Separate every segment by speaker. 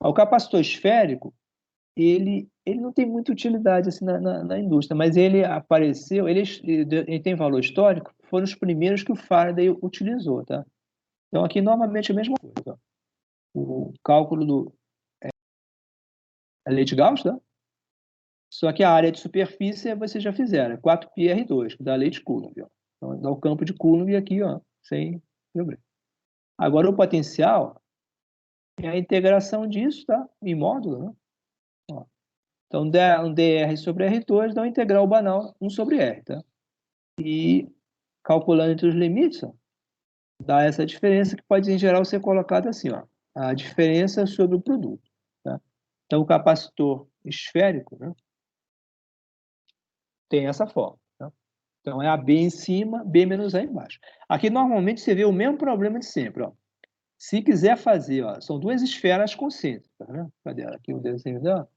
Speaker 1: O capacitor esférico, ele não tem muita utilidade assim, na indústria, mas ele apareceu, ele tem valor histórico, foram os primeiros que o Faraday utilizou, tá? Então, aqui, novamente, a mesma coisa. Ó. O cálculo do lei de Gauss, tá? Só que a área de superfície vocês já fizeram, é 4πr2, que dá a lei de Coulomb. Ó. Então, dá o campo de Coulomb aqui, ó, sem problema. Agora, o potencial é a integração disso, tá? Em módulo, né? Ó. Então, um dr sobre R2 dá uma integral banal 1 sobre R, tá? E calculando entre os limites, ó, dá essa diferença que pode, em geral, ser colocada assim, ó, a diferença sobre o produto, tá? Então, o capacitor esférico, né, tem essa forma, tá? Então, é AB em cima, B menos A embaixo. Aqui, normalmente, você vê o mesmo problema de sempre, ó. Se quiser fazer, ó, são duas esferas concêntricas, né? Cadê aqui o desenho dela?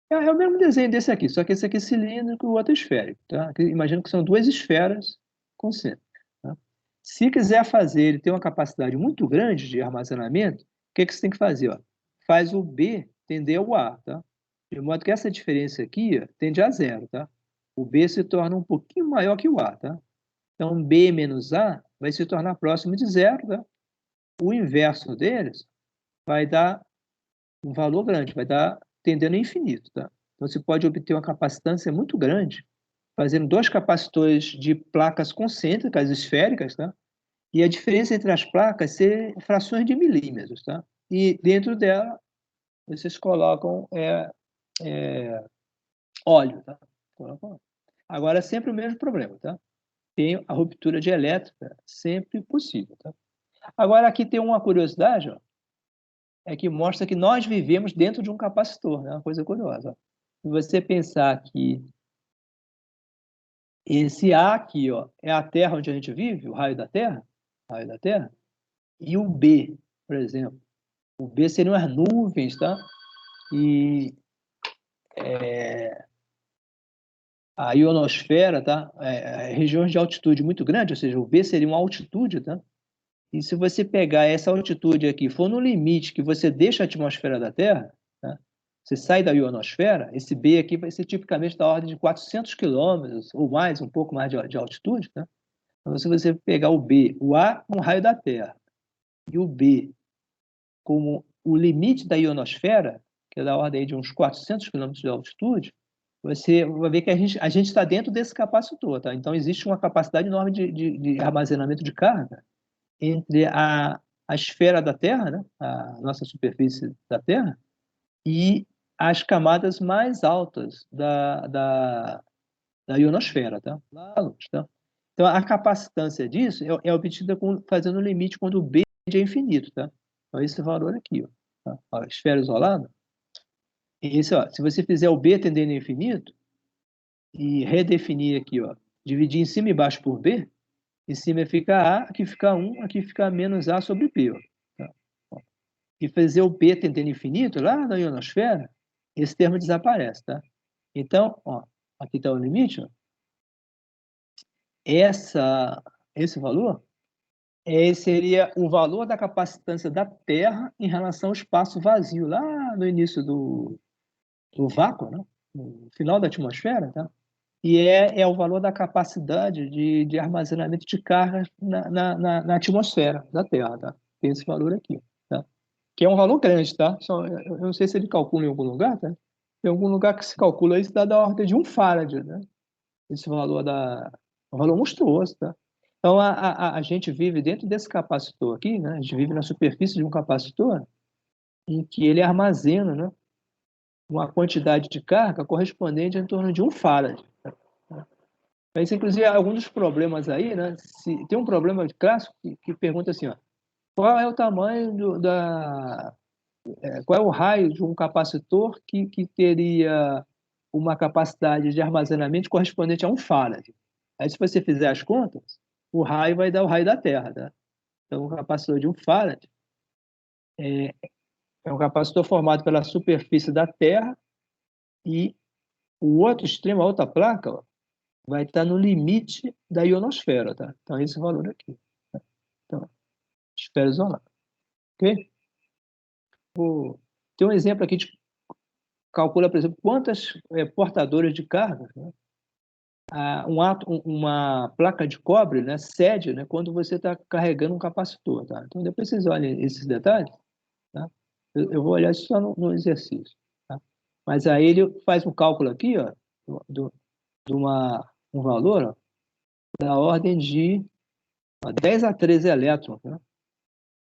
Speaker 1: É o mesmo desenho desse aqui, só que esse aqui é cilíndrico e o outro é esférico, tá? Imagina que são duas esferas concêntricas, tá? Se quiser fazer, ele tem uma capacidade muito grande de armazenamento, o que você tem que fazer? Ó? Faz o B tender ao A, tá? De modo que essa diferença aqui ó, tende a zero, tá? O B se torna um pouquinho maior que o A, tá? Então, B menos A vai se tornar próximo de zero, tá? O inverso deles vai dar um valor grande, vai dar tendendo a infinito, tá? Então, você pode obter uma capacitância muito grande, fazendo dois capacitores de placas concêntricas esféricas, tá? E a diferença entre as placas ser frações de milímetros, tá? E dentro dela, vocês colocam óleo, tá? Agora, é sempre o mesmo problema, tá? Tem a ruptura de elétrica, sempre possível, tá? Agora, aqui tem uma curiosidade, ó, é que mostra que nós vivemos dentro de um capacitor, né? Uma coisa curiosa. Ó. Se você pensar que esse A aqui, ó, é a Terra onde a gente vive, o raio da Terra, e o B, por exemplo. O B seriam as nuvens, tá? E a ionosfera, tá? Regiões de altitude muito grande, ou seja, o B seria uma altitude, tá? E se você pegar essa altitude aqui, for no limite que você deixa a atmosfera da Terra, tá? Você sai da ionosfera, esse B aqui vai ser tipicamente da ordem de 400 quilômetros ou mais, um pouco mais de altitude, tá? Então, se você pegar o B, o A um raio da Terra, e o B como o limite da ionosfera, que é da ordem de uns 400 quilômetros de altitude, você vai ver que a gente está dentro desse capacitor, tá? Então, existe uma capacidade enorme de armazenamento de carga entre a esfera da Terra, né? A nossa superfície da Terra, e as camadas mais altas da ionosfera, tá? Lá longe, tá? Então, a capacitância disso é obtida fazendo o limite quando o B é infinito, tá? Então, esse valor aqui, ó, tá? Ó, esfera isolada. Esse, ó, se você fizer o B tendendo a infinito e redefinir aqui, ó, dividir em cima e embaixo por B, em cima fica A, aqui fica 1, aqui fica menos A sobre P, ó, tá? Ó. E fazer o B tendendo a infinito lá na ionosfera, esse termo desaparece, tá? Então, ó, aqui está o limite, ó. Esse valor seria o valor da capacitância da Terra em relação ao espaço vazio, lá no início do vácuo, né? No final da atmosfera, tá? E é o valor da capacidade de armazenamento de carga na atmosfera da Terra, tá? Tem esse valor aqui, tá? Que é um valor grande, tá? Eu não sei se ele calcula em algum lugar, tá? Tem algum lugar que se calcula isso, dá da ordem de 1 farad, né? Esse valor um valor monstruoso, tá? Então, a gente vive dentro desse capacitor aqui, né? A gente vive na superfície de um capacitor em que ele armazena, né? Uma quantidade de carga correspondente em torno de 1 farad. Mas, inclusive, alguns dos problemas aí, né? Tem um problema clássico que pergunta assim, ó, qual é o tamanho qual é o raio de um capacitor que teria uma capacidade de armazenamento correspondente a 1 farad? Aí, se você fizer as contas, o raio vai dar o raio da Terra, tá? Então, o capacitor de 1 farad é um capacitor formado pela superfície da Terra e o outro extremo, a outra placa, ó, vai estar no limite da ionosfera, tá? Então, esse valor aqui. Então, esfera isolada. Ok? Tem um exemplo aqui de calcula, por exemplo, quantas portadores de carga, né, uma placa de cobre, né, cede, né, quando você está carregando um capacitor. Tá? Então, depois vocês olhem esses detalhes. Tá? Eu vou olhar isso só no exercício. Tá? Mas aí ele faz um cálculo aqui, ó, de um valor, ó, da ordem de 10 a 13 elétrons. Né?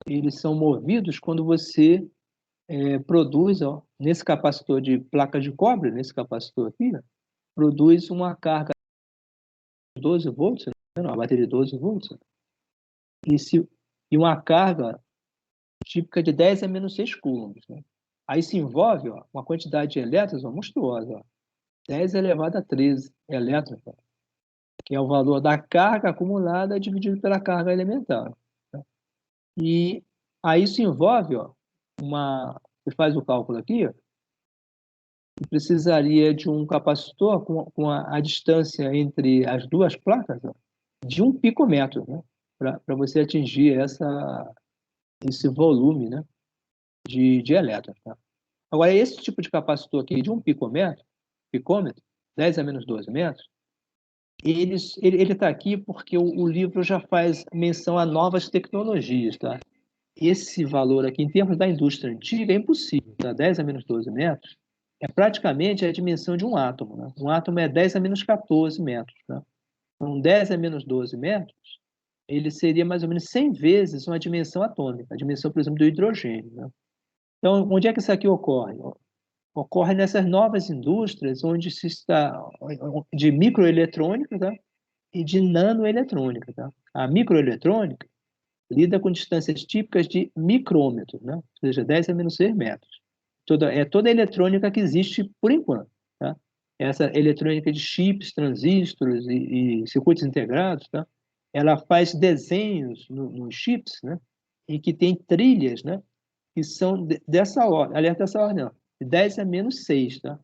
Speaker 1: Eles são movidos quando você produz, ó, nesse capacitor de placa de cobre, nesse capacitor aqui, ó, produz uma carga de 12 volts, né? Uma bateria de 12 volts, e uma carga típica de 10 a menos 6 coulombs. Né? Aí se envolve, ó, uma quantidade de elétrons, ó, monstruosa, ó, 10 elevado a 13 elétrons, ó, que é o valor da carga acumulada dividido pela carga elementar. Né? E aí se envolve, ó, você faz o cálculo aqui, ó, e precisaria de um capacitor com a distância entre as duas placas, ó, de 1 picômetro, né? Para você atingir esse volume, né, de elétrons. Tá? Agora, esse tipo de capacitor aqui, de 1 picômetro, 10 a menos 12 metros, ele está aqui porque o livro já faz menção a novas tecnologias. Tá? Esse valor aqui, em termos da indústria antiga, é impossível. Tá? 10 a menos 12 metros é praticamente a dimensão de um átomo. Né? Um átomo é 10 a menos 14 metros. Tá? Então, 10 a menos 12 metros, ele seria mais ou menos 100 vezes uma dimensão atômica, a dimensão, por exemplo, do hidrogênio. Né? Então, onde é que isso aqui ocorre? Ocorre nessas novas indústrias onde se está de microeletrônica, tá? E de nanoeletrônica. Tá? A microeletrônica lida com distâncias típicas de micrômetros, né? Ou seja, 10 a menos 6 metros. Toda a eletrônica que existe por enquanto. Tá? Essa eletrônica de chips, transistores e circuitos integrados, tá? Ela faz desenhos nos chips, né? E que tem trilhas, né? Que são dessa ordem, aliás, dessa ordem, não, de 10 a menos 6, tá?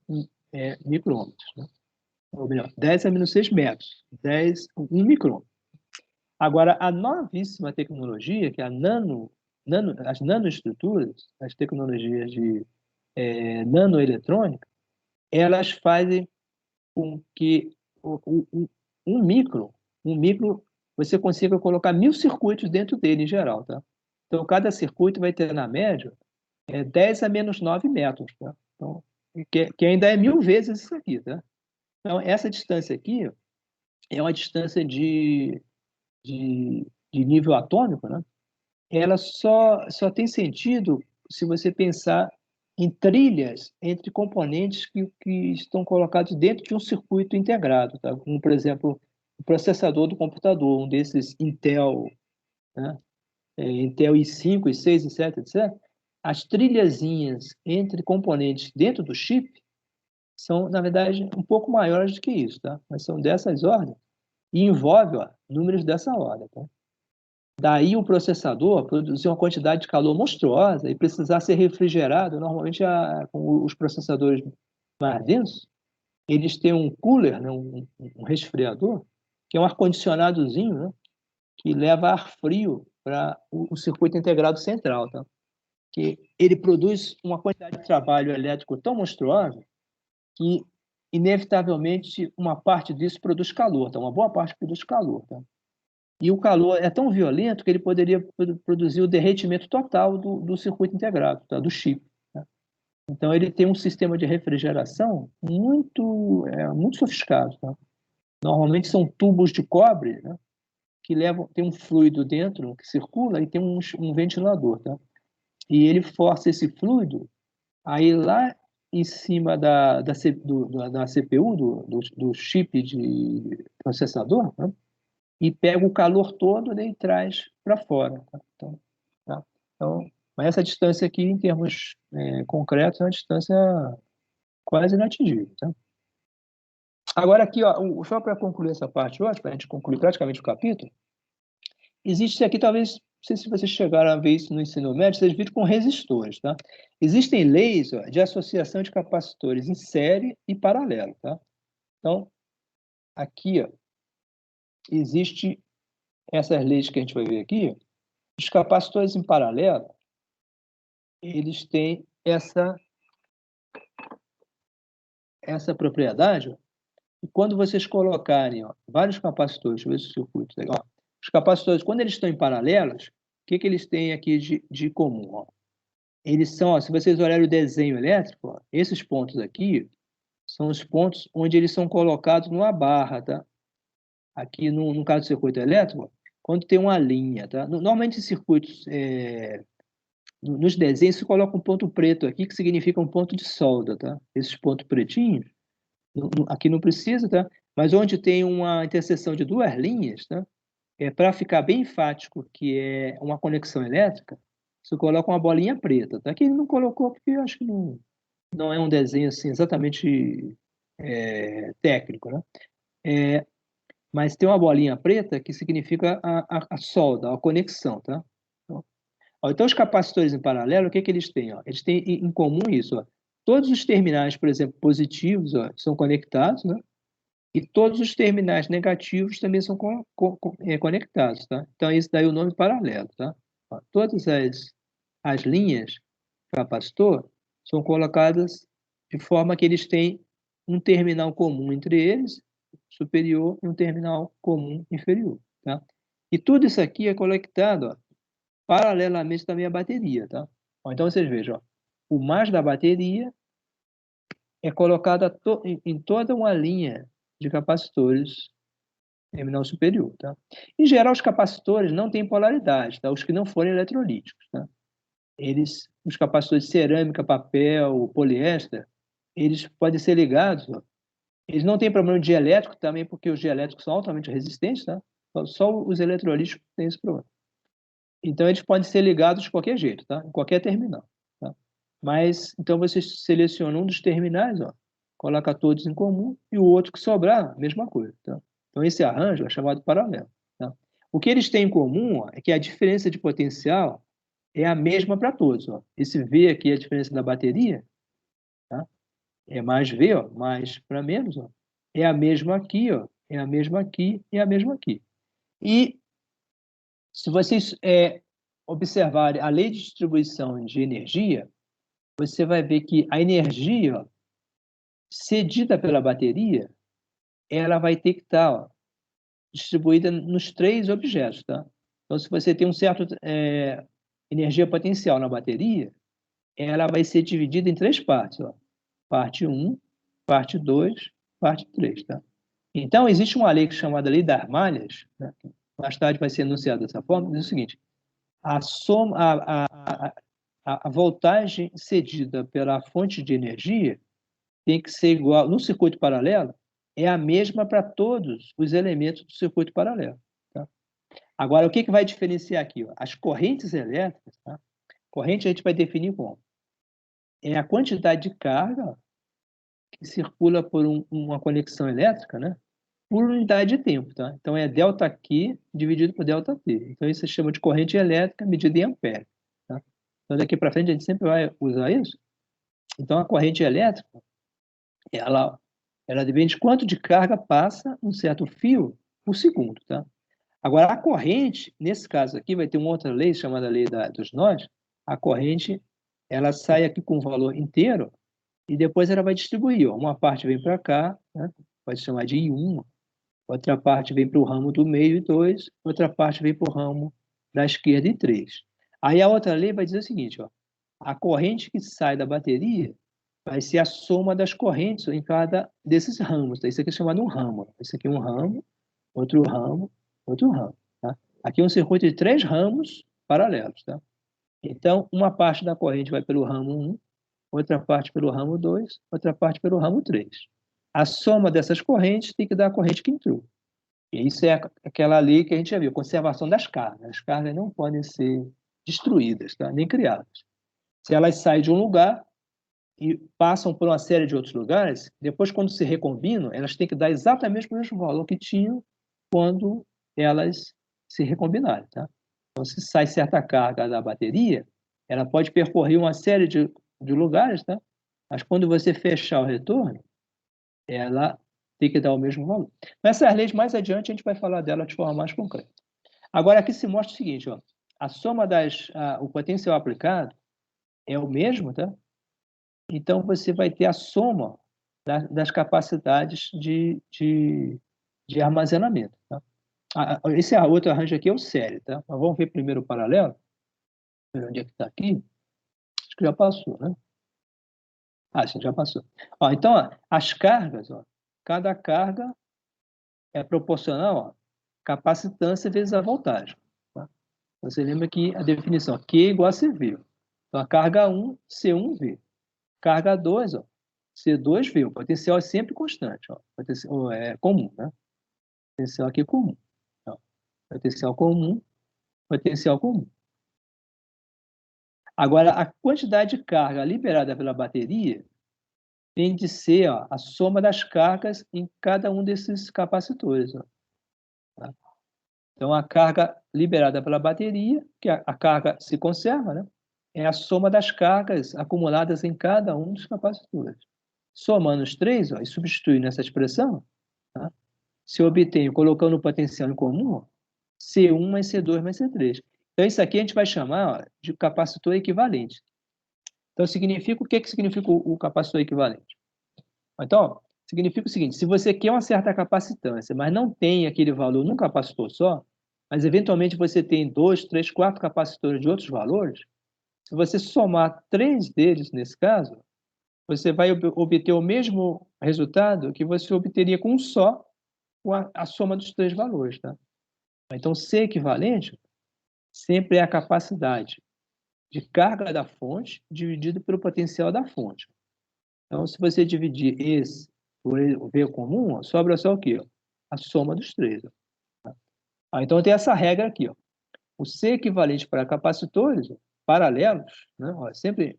Speaker 1: Micrômetros. Né? Ou melhor, 10 a menos 6 metros, 1 micrômetro. Agora, a novíssima tecnologia, que é as nanoestruturas, as tecnologias de nanoeletrônica, elas fazem com que um micro, você consiga colocar 1000 circuitos dentro dele, em geral. Tá? Então, cada circuito vai ter, na média, 10 a menos 9 metros. Tá? Então, que ainda é 1000 vezes isso aqui. Tá? Então, essa distância aqui é uma distância de nível atômico, né? Ela só tem sentido se você pensar em trilhas entre componentes que estão colocados dentro de um circuito integrado, tá? Como, por exemplo, o processador do computador, um desses Intel, né? Intel i5, i6, i7, etc. As trilhazinhas entre componentes dentro do chip são, na verdade, um pouco maiores do que isso, tá? Mas são dessas ordens e envolve, ó, números dessa ordem, tá? Daí o processador produzir uma quantidade de calor monstruosa e precisar ser refrigerado. Normalmente, com os processadores mais densos, eles têm um cooler, né, um resfriador, que é um ar-condicionadozinho, né, que leva ar frio para o circuito integrado central. Tá? Que ele produz uma quantidade de trabalho elétrico tão monstruosa que, inevitavelmente, uma parte disso produz calor. Tá? Uma boa parte produz calor. Tá? E o calor é tão violento que ele poderia produzir o derretimento total do circuito integrado, tá? Do chip. Tá? Então, ele tem um sistema de refrigeração muito sofisticado. Tá? Normalmente são tubos de cobre, né? Que tem um fluido dentro que circula e tem um ventilador. Tá? E ele força esse fluido aí lá em cima da CPU, do chip de processador, né? E pega o calor todo, né, e traz para fora. Tá? Então, mas essa distância aqui, em termos concretos, é uma distância quase inatingível. Tá? Agora aqui, ó, só para concluir essa parte hoje, para a gente concluir praticamente o capítulo, existe aqui, talvez, não sei se vocês chegaram a ver isso no ensino médio, vocês viram com resistores. Tá? Existem leis, ó, de associação de capacitores em série e paralelo. Tá? Então, aqui, ó, existe essas leis que a gente vai ver aqui. Os capacitores em paralelo, eles têm essa propriedade, ó, e quando vocês colocarem, ó, vários capacitores, deixa eu ver se o circuito legal. Ó, os capacitores, quando eles estão em paralelos, o que eles têm aqui de comum? Ó? Eles são, ó, se vocês olharem o desenho elétrico, ó, esses pontos aqui são os pontos onde eles são colocados numa barra, tá? Aqui no caso do circuito elétrico, quando tem uma linha, tá? Normalmente em circuitos, nos desenhos se coloca um ponto preto aqui, que significa um ponto de solda, tá? Esses pontos pretinhos, aqui não precisa, tá? Mas onde tem uma interseção de duas linhas, tá? Para ficar bem enfático que é uma conexão elétrica, você coloca uma bolinha preta, tá? Aqui ele não colocou porque eu acho que não é um desenho assim exatamente técnico, né? Mas tem uma bolinha preta que significa a solda, a conexão, tá? Então, os capacitores em paralelo, o que eles têm? Ó? Eles têm em comum isso. Ó. Todos os terminais, por exemplo, positivos, ó, são conectados, né? E todos os terminais negativos também são conectados, tá? Então, isso daí é o nome paralelo, tá? Ó, todas as linhas capacitor são colocadas de forma que eles têm um terminal comum entre eles, superior, e um terminal comum inferior, tá? E tudo isso aqui é conectado, ó, paralelamente também à bateria, tá? Ó, então, vocês vejam, ó, o mais da bateria é colocado em toda uma linha de capacitores terminal superior, tá? Em geral, os capacitores não têm polaridade, tá? Os que não forem eletrolíticos, tá? Os capacitores de cerâmica, papel, poliéster, eles podem ser ligados, ó. Eles não têm problema de dielétrico também, porque os dielétricos são altamente resistentes, tá? Só os eletrolíticos têm esse problema. Então, eles podem ser ligados de qualquer jeito, tá? Em qualquer terminal, tá? Mas, então, você seleciona um dos terminais, ó, coloca todos em comum, e o outro que sobrar, mesma coisa, tá? Então, esse arranjo é chamado paralelo, tá? O que eles têm em comum, ó, é que a diferença de potencial é a mesma para todos, ó. Esse V aqui é a diferença da bateria, tá? É mais V, ó, mais para menos, ó. É a mesma aqui, ó, é a mesma aqui e a mesma aqui. E se vocês observarem a lei de distribuição de energia, você vai ver que a energia, ó, cedida pela bateria, ela vai ter que estar, ó, distribuída nos três objetos, tá? Então, se você tem um certo energia potencial na bateria, ela vai ser dividida em três partes, ó. Parte 1, parte 2, parte 3, tá? Então, existe uma lei chamada Lei das Malhas, né? Mais tarde vai ser enunciada dessa forma, diz o seguinte: a voltagem cedida pela fonte de energia tem que ser igual, no circuito paralelo, é a mesma para todos os elementos do circuito paralelo, tá? Agora, o que vai diferenciar aqui? Ó? As correntes elétricas, tá? Corrente a gente vai definir como? É a quantidade de carga que circula por uma conexão elétrica, né? Por unidade de tempo, tá? Então, é delta Q dividido por delta T. Então, isso se chama de corrente elétrica medida em ampere, tá? Então, daqui para frente, a gente sempre vai usar isso. Então, a corrente elétrica, ela depende de quanto de carga passa um certo fio por segundo, tá? Agora, a corrente, nesse caso aqui, vai ter uma outra lei chamada lei dos nós. A corrente, ela sai aqui com o valor inteiro e depois ela vai distribuir. Ó. Uma parte vem para cá, né? Pode chamar de I1, outra parte vem para o ramo do meio, I2, outra parte vem para o ramo da esquerda, I3. Aí a outra lei vai dizer o seguinte, ó, a corrente que sai da bateria vai ser a soma das correntes em cada desses ramos. Tá? Isso aqui é chamado um ramo. Isso aqui é um ramo, outro ramo, outro ramo. Tá? Aqui é um circuito de 3 ramos paralelos. Tá? Então, uma parte da corrente vai pelo ramo 1, outra parte pelo ramo 2, outra parte pelo ramo 3. A soma dessas correntes tem que dar a corrente que entrou. E isso é aquela lei que a gente já viu, conservação das cargas. As cargas não podem ser destruídas, tá? Nem criadas. Se elas saem de um lugar e passam por uma série de outros lugares, depois, quando se recombinam, elas têm que dar exatamente o mesmo valor que tinham quando elas se recombinarem, tá? Então, se sai certa carga da bateria, ela pode percorrer uma série de lugares, tá? Mas quando você fechar o retorno, ela tem que dar o mesmo valor. Nessas leis, mais adiante, a gente vai falar dela de forma mais concreta. Agora, aqui se mostra o seguinte, ó, a soma o potencial aplicado é o mesmo, tá? então você vai ter a soma das capacidades de armazenamento. Tá? Esse outro arranjo aqui é o série. Tá? Mas vamos ver primeiro o paralelo. Onde é que está aqui? Acho que já passou, né? Sim, já passou. Então, as cargas, cada carga é proporcional à capacitância vezes a voltagem. Tá? Você lembra que a definição Q é igual a CV. Então, a carga 1, C1V. Carga 2, C2V. O potencial é sempre constante. Potencial, é comum, né? Potencial aqui é comum. Potencial comum, potencial comum. Agora, a quantidade de carga liberada pela bateria tem de ser a soma das cargas em cada um desses capacitores. Tá? Então, a carga liberada pela bateria, que a carga se conserva, né? É a soma das cargas acumuladas em cada um dos capacitores. Somando os três, e substituindo essa expressão, tá? Se eu obtenho, colocando o potencial em comum, C1 mais C2 mais C3. Então, isso aqui a gente vai chamar de capacitor equivalente. Então, significa o que significa o capacitor equivalente? Então, significa o seguinte: se você quer uma certa capacitância, mas não tem aquele valor num capacitor só, mas eventualmente você tem 2, 3, 4 capacitores de outros valores, se você somar 3 deles nesse caso, você vai obter o mesmo resultado que você obteria com um só, com a soma dos 3 valores. Tá? Então, C equivalente sempre é a capacidade de carga da fonte dividido pelo potencial da fonte. Então, se você dividir esse por V comum, sobra só o quê? A soma dos três. Então, tem essa regra aqui. O C equivalente para capacitores paralelos, né? Sempre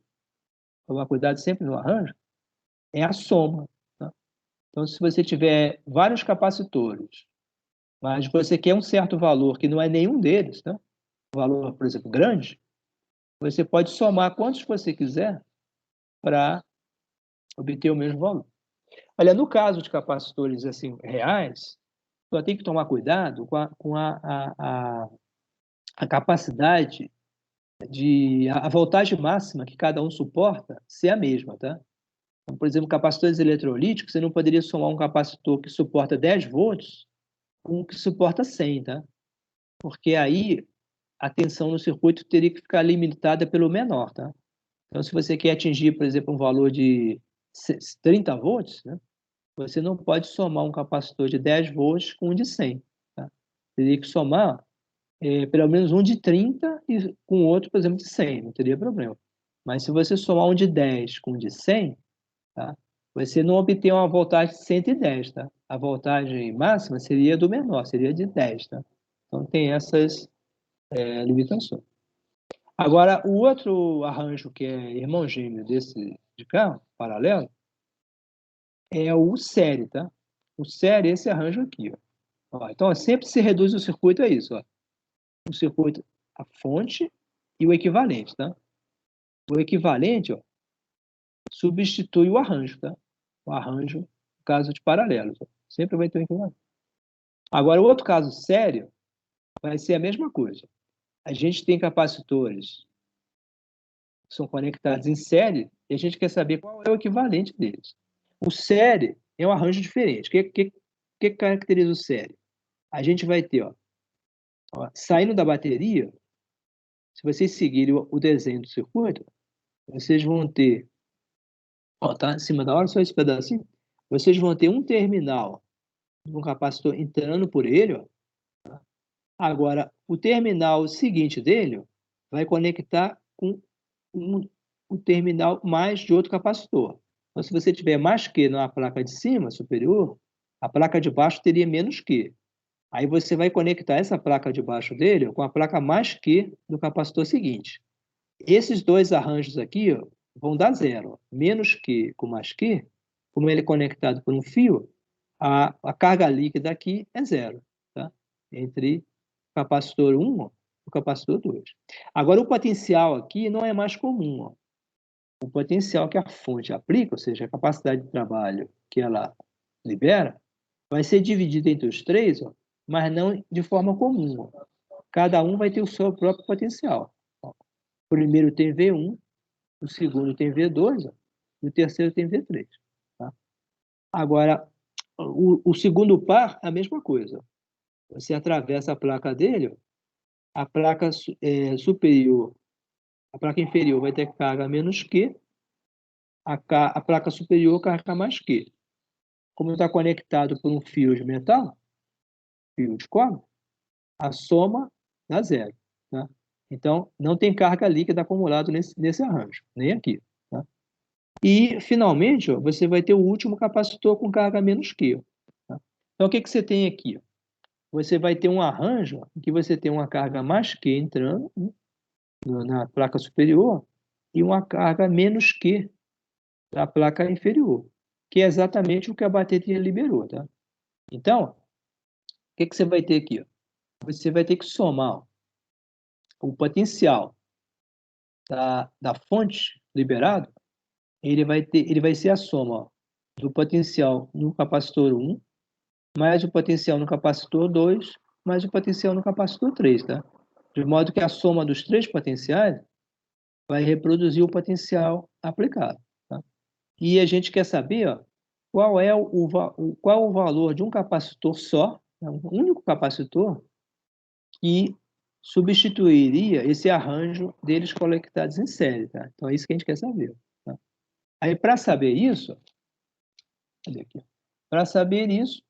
Speaker 1: tomar cuidado sempre no arranjo, é a soma. Tá? Então, se você tiver vários capacitores, mas você quer um certo valor que não é nenhum deles, né? Um valor, por exemplo, grande, você pode somar quantos você quiser para obter o mesmo valor. Olha, no caso de capacitores assim, reais, só tem que tomar cuidado com a capacidade a voltagem máxima que cada um suporta ser a mesma, tá? Então, por exemplo, capacitores eletrolíticos, você não poderia somar um capacitor que suporta 10 volts com um que suporta 100, tá? Porque aí a tensão no circuito teria que ficar limitada pelo menor, tá? Então, se você quer atingir, por exemplo, um valor de 30 volts, né? Você não pode somar um capacitor de 10 volts com um de 100. Tá? Teria que somar pelo menos um de 30 e com outro, por exemplo, de 100, não teria problema. Mas se você somar um de 10 com um de 100, tá? Você não obtém uma voltagem de 110. Tá? A voltagem máxima seria do menor, seria de 10. Tá? Então tem essas limitações. Agora, o outro arranjo que é irmão gêmeo desse de cá, paralelo, é o série, tá? O série é esse arranjo aqui, ó. Então, sempre se reduz o circuito a isso, ó. O circuito, a fonte e o equivalente, tá? O equivalente, ó, substitui o arranjo, tá? O arranjo, no caso de paralelos, ó. Sempre vai ter um equivalente. Agora, o outro caso sério vai ser a mesma coisa. A gente tem capacitores que são conectados em série e a gente quer saber qual é o equivalente deles. O série é um arranjo diferente. O que caracteriza o série? A gente vai ter, ó, saindo da bateria, se vocês seguirem o desenho do circuito, vocês vão ter, tá em cima da hora, só esse pedacinho, vocês vão ter um terminal de um capacitor entrando por ele, ó. Agora, o terminal seguinte dele vai conectar com o terminal mais de outro capacitor. Então, se você tiver mais Q na placa de cima, superior, a placa de baixo teria menos Q. Aí você vai conectar essa placa de baixo dele com a placa mais Q do capacitor seguinte. Esses dois arranjos aqui vão dar zero. Menos Q com mais Q, como ele é conectado por um fio, a carga líquida aqui é zero. Tá? Entre o capacitor 1 e o capacitor 2. Agora, o potencial aqui não é mais comum. Ó. O potencial que a fonte aplica, ou seja, a capacidade de trabalho que ela libera, vai ser dividido entre os três, ó, mas não de forma comum. Ó. Cada um vai ter o seu próprio potencial. Ó. O primeiro tem V1, o segundo tem V2, ó, e o terceiro tem V3. Tá? Agora, o segundo par, a mesma coisa. Você atravessa a placa dele, a placa superior, a placa inferior vai ter carga menos Q, a placa superior carga mais Q. Como está conectado por um fio de metal, fio de cobre, a soma dá zero. Tá? Então, não tem carga líquida acumulada nesse arranjo, nem aqui. Tá? E, finalmente, ó, você vai ter o último capacitor com carga menos Q. Tá? Então, o que você tem aqui? Você vai ter um arranjo em que você tem uma carga mais Q entrando, né, na placa superior e uma carga menos Q da placa inferior, que é exatamente o que a bateria liberou. Tá? Então, o que você vai ter aqui? Você vai ter que somar o potencial da fonte liberado, ele vai ser a soma, ó, do potencial no capacitor 1, mais o potencial no capacitor 2, mais o potencial no capacitor 3, tá? De modo que a soma dos três potenciais vai reproduzir o potencial aplicado. Tá? E a gente quer saber, ó, qual é qual o valor de um capacitor só, um único capacitor, que substituiria esse arranjo deles conectados em série. Tá? Então, é isso que a gente quer saber. Tá? Aí, para saber isso, cadê aqui? Para saber isso,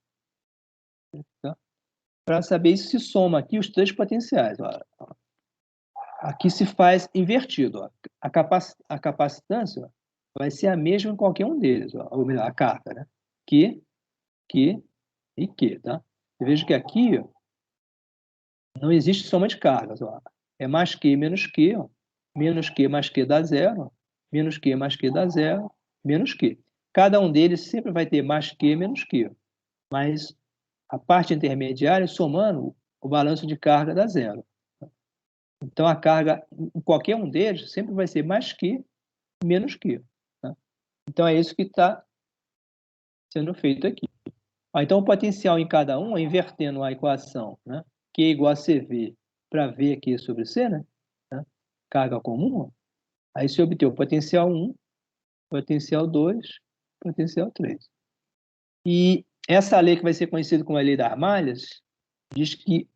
Speaker 1: tá? Para saber isso, se soma aqui os três potenciais. Ó. Aqui se faz invertido. Ó. A capacitância, ó, vai ser a mesma em qualquer um deles. Ó. Ou melhor, a carga, né? Q e Q. Tá? Eu vejo que aqui, ó, não existe soma de cargas. Ó. É mais Q menos Q. Ó. Menos Q mais Q dá zero. Ó. Menos Q mais Q dá zero. Menos Q. Cada um deles sempre vai ter mais Q menos Q. Mas a parte intermediária, somando, o balanço de carga dá zero. Então, a carga em qualquer um deles sempre vai ser mais Q menos Q. Tá? Então, é isso que está sendo feito aqui. Então, o potencial em cada um, invertendo a equação, né? Q igual a CV para V aqui sobre C, né? Carga comum, aí se obtém o potencial 1, potencial 2, potencial 3. E essa lei que vai ser conhecida como a lei das malhas, diz que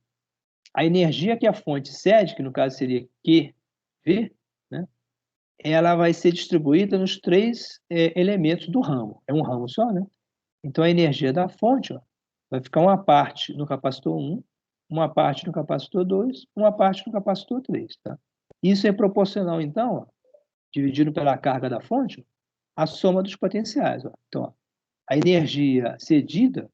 Speaker 1: a energia que a fonte cede, que no caso seria QV, né? Ela vai ser distribuída nos três elementos do ramo. É um ramo só, né? Então, a energia da fonte, ó, vai ficar uma parte no capacitor 1, uma parte no capacitor 2, uma parte no capacitor 3. Tá? Isso é proporcional, então, ó, dividido pela carga da fonte, a soma dos potenciais. Ó. Então, ó, a energia cedida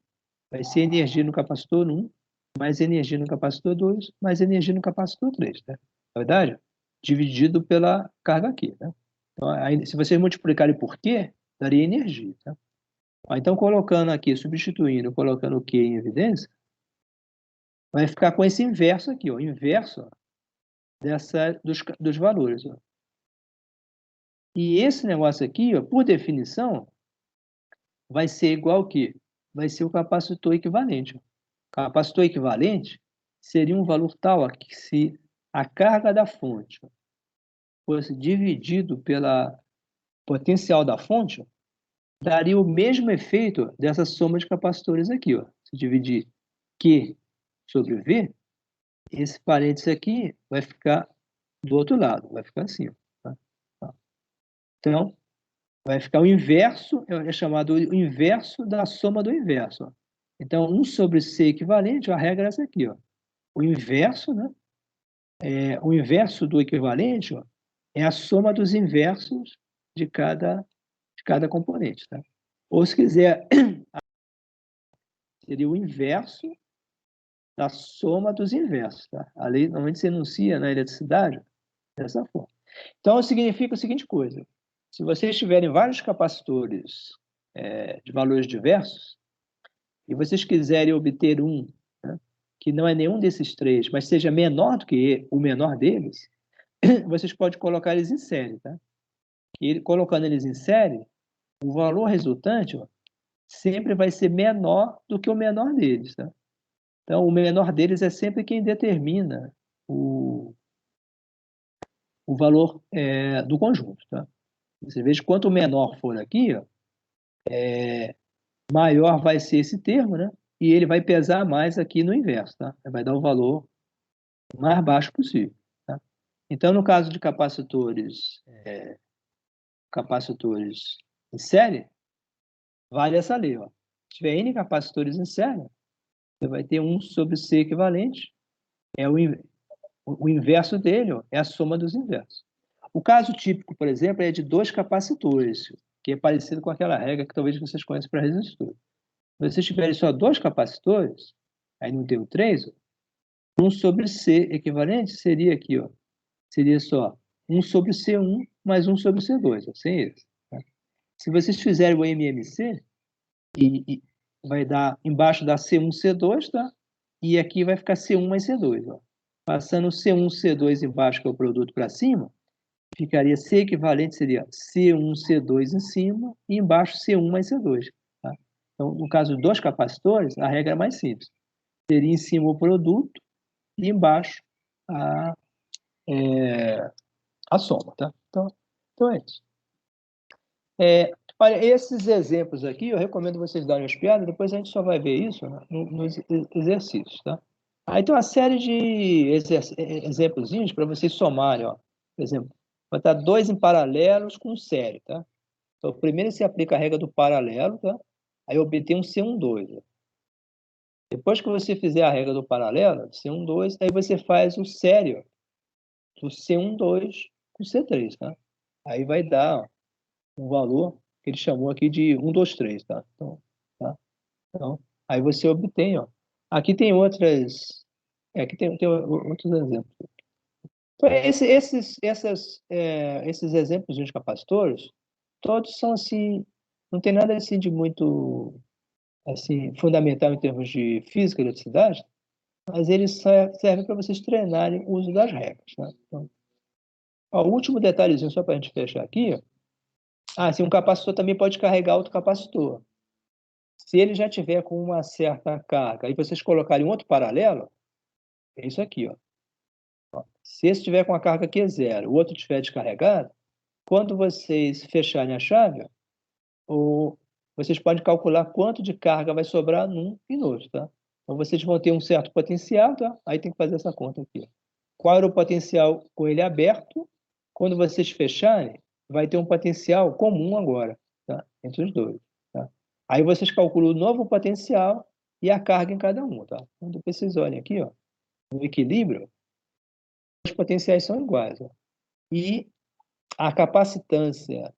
Speaker 1: vai ser energia no capacitor 1, mais energia no capacitor 2, mais energia no capacitor 3. Tá? Na verdade, dividido pela carga aqui. Né? Então, aí, se vocês multiplicarem por Q, daria energia. Tá? Então, colocando aqui, substituindo, colocando o Q em evidência, vai ficar com esse inverso aqui, ó, inverso, ó, dos valores. Ó. E esse negócio aqui, ó, por definição, vai ser igual ao quê? Vai ser o capacitor equivalente. Ó. Capacitor equivalente seria um valor tal ó, que se a carga da fonte ó, fosse dividido pela potencial da fonte, ó, daria o mesmo efeito dessa soma de capacitores aqui. Ó. Se dividir Q sobre V, esse parênteses aqui vai ficar do outro lado, vai ficar assim. Ó, tá? Então, vai ficar o inverso, é chamado o inverso da soma do inverso. Ó. Então, 1 sobre C equivalente, a regra é essa aqui. Ó. O inverso, né? O inverso do equivalente ó, é a soma dos inversos de cada componente. Tá? Ou, se quiser, seria o inverso da soma dos inversos. Tá? A lei normalmente se enuncia na eletricidade dessa forma. Então, significa a seguinte coisa. Se vocês tiverem vários capacitores de valores diversos, e vocês quiserem obter um né, que não é nenhum desses três, mas seja menor do que o menor deles, vocês podem colocar eles em série. Tá? E colocando eles em série, o valor resultante ó, sempre vai ser menor do que o menor deles. Tá? Então, o menor deles é sempre quem determina o valor do conjunto. Tá? Você veja, quanto menor for aqui, ó, maior vai ser esse termo, né? E ele vai pesar mais aqui no inverso, tá? Vai dar o valor mais baixo possível, tá? Então, no caso de capacitores em série, vale essa lei, ó. Se tiver N capacitores em série, você vai ter 1 sobre C equivalente, é o inverso dele, ó, é a soma dos inversos. O caso típico, por exemplo, é de 2 capacitores, que é parecido com aquela regra que talvez vocês conheçam para resistor. Se vocês tiverem só 2 capacitores, aí não tem o 3, 1 sobre C equivalente seria aqui, ó, seria só 1 sobre C1 mais 1 sobre C2, ó, sem esse. Tá? Se vocês fizerem o MMC, e vai dar, embaixo dá C1, C2, tá? E aqui vai ficar C1 mais C2, ó. Passando C1, C2 embaixo, que é o produto, para cima, ficaria C equivalente, seria C1, C2 em cima, e embaixo C1 mais C2. Tá? Então, no caso dos capacitores, a regra é mais simples. Teria em cima o produto e embaixo a soma. Tá? Então é isso. Olha, esses exemplos aqui, eu recomendo vocês darem uma espiada, depois a gente só vai ver isso, né, nos exercícios. Tá? Aí tem uma série de exemplozinhos para vocês somarem. Ó. Por exemplo, botar 2 em paralelos com série. Tá? Então, primeiro você aplica a regra do paralelo, tá? Aí obtém um C12. Depois que você fizer a regra do paralelo, C12, aí você faz o sério do C12 com C3, tá? Aí vai dar, ó, um valor que ele chamou aqui de 1, 2, 3, tá? Então, aí você obtém, ó. Aqui tem outras... aqui tem outros exemplos. Então, esses exemplos de capacitores, todos são assim... Não tem nada assim de muito assim, fundamental em termos de física e eletricidade, mas eles servem para vocês treinarem o uso das regras. Né? Então, ó, o último detalhezinho, só para a gente fechar aqui. Um capacitor também pode carregar outro capacitor. Se ele já tiver com uma certa carga e vocês colocarem um outro paralelo, é isso aqui. Ó. Se esse tiver com a carga aqui é 0, o outro tiver descarregado, quando vocês fecharem a chave, vocês podem calcular quanto de carga vai sobrar num e no outro. Tá? Então, vocês vão ter um certo potencial, tá? Aí tem que fazer essa conta aqui. Qual era o potencial com ele aberto? Quando vocês fecharem, vai ter um potencial comum agora, tá? Entre os dois. Tá? Aí vocês calculam o novo potencial e a carga em cada um. Tá? Então, depois vocês olhem aqui, ó, no equilíbrio, os potenciais são iguais. Ó. E a capacitância,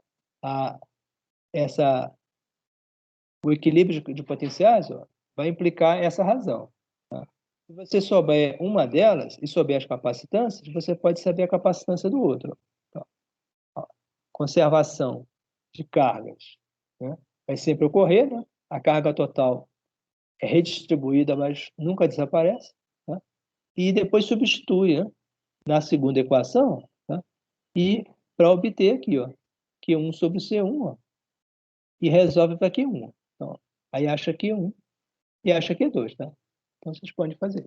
Speaker 1: o equilíbrio de potenciais, ó, vai implicar essa razão. Tá? Se você souber uma delas e souber as capacitâncias, você pode saber a capacitância do outro. Tá? Conservação de cargas, né? Vai sempre ocorrer, né? A carga total é redistribuída, mas nunca desaparece. Tá? E depois substitui, né, na segunda equação, tá? E para obter aqui, ó, Q1 sobre C1, ó, e resolve para Q1. Então, aí acha Q1 e acha Q2, tá? Então, vocês podem fazer.